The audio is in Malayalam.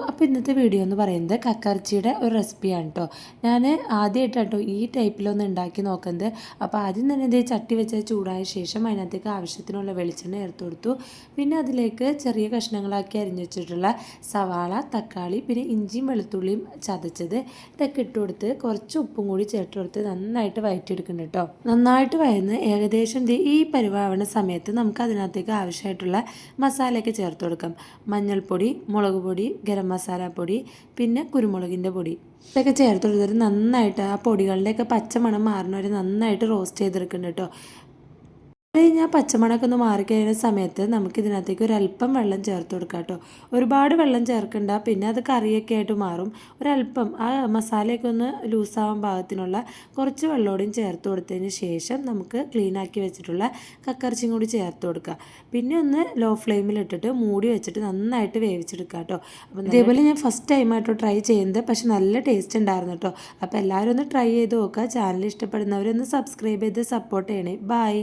അപ്പോൾ ഇന്നത്തെ വീഡിയോ എന്ന് പറയുന്നത് കക്കയിറച്ചിയുടെ ഒരു റെസിപ്പിയാണ് കേട്ടോ. ഞാൻ ആദ്യമായിട്ടാണ് കേട്ടോ ഈ ടൈപ്പിലൊന്ന് ഉണ്ടാക്കി നോക്കുന്നത്. അപ്പോൾ ആദ്യം തന്നെ ഇതേ ചട്ടി വെച്ച് ചൂടായ ശേഷം അതിനകത്തേക്ക് ആവശ്യത്തിനുള്ള വെളിച്ചെണ്ണ ചേർത്ത് കൊടുത്തു. പിന്നെ അതിലേക്ക് ചെറിയ കഷ്ണങ്ങളാക്കി അരിഞ്ഞു വെച്ചിട്ടുള്ള സവാള, തക്കാളി, പിന്നെ ഇഞ്ചിയും വെളുത്തുള്ളിയും ചതച്ചത് ഇതൊക്കെ ഇട്ട് കൊടുത്ത് കുറച്ച് ഉപ്പും കൂടി ചേർത്ത് കൊടുത്ത് നന്നായിട്ട് വഴറ്റിയെടുക്കുന്നുണ്ട് കേട്ടോ. നന്നായിട്ട് വഴന്ന് ഏകദേശം ഈ പരിവാവണ സമയത്ത് നമുക്ക് അതിനകത്തേക്ക് ആവശ്യമായിട്ടുള്ള മസാലയൊക്കെ ചേർത്ത് കൊടുക്കാം. മഞ്ഞൾപ്പൊടി, മുളക് പൊടി, ഗരം മസാല പൊടി, പിന്നെ കുരുമുളകിൻ്റെ പൊടി ഇതൊക്കെ ചേർത്ത് കൊടുത്തിട്ട് നന്നായിട്ട് ആ പൊടികളുടെയൊക്കെ പച്ചമണം മാറുന്നവരെ നന്നായിട്ട് റോസ്റ്റ് ചെയ്തെടുക്കുന്നുണ്ട് കേട്ടോ. അത് കഴിഞ്ഞാൽ പച്ചമണമൊക്കെ ഒന്ന് മാറിക്കഴിയുന്ന സമയത്ത് നമുക്കിതിനകത്തേക്ക് ഒരല്പം വെള്ളം ചേർത്ത് കൊടുക്കാം കേട്ടോ. ഒരുപാട് വെള്ളം ചേർക്കണ്ട, പിന്നെ അത് കറിയൊക്കെ ആയിട്ട് മാറും. ഒരല്പം ആ മസാലയൊക്കെ ഒന്ന് ലൂസാവാൻ പാകത്തിനുള്ള കുറച്ച് വെള്ളത്തോടെയും ചേർത്ത് കൊടുത്തതിന് ശേഷം നമുക്ക് ക്ലീനാക്കി വെച്ചിട്ടുള്ള കക്കയിറച്ചിയും കൂടി ചേർത്ത് കൊടുക്കുക. പിന്നെ ഒന്ന് ലോ ഫ്ലെയിമിലിട്ടിട്ട് മൂടി വെച്ചിട്ട് നന്നായിട്ട് വേവിച്ചെടുക്കുക കേട്ടോ. അപ്പം ഇതേപോലെ ഞാൻ ഫസ്റ്റ് ടൈമായിട്ടോ ട്രൈ ചെയ്യുന്നത്, പക്ഷെ നല്ല ടേസ്റ്റ് ഉണ്ടായിരുന്നു കേട്ടോ. അപ്പോൾ എല്ലാവരും ഒന്ന് ട്രൈ ചെയ്ത് നോക്കുക. ചാനൽ ഇഷ്ടപ്പെടുന്നവരൊന്ന് സബ്സ്ക്രൈബ് ചെയ്ത് സപ്പോർട്ട് ചെയ്യണേ. ബൈ.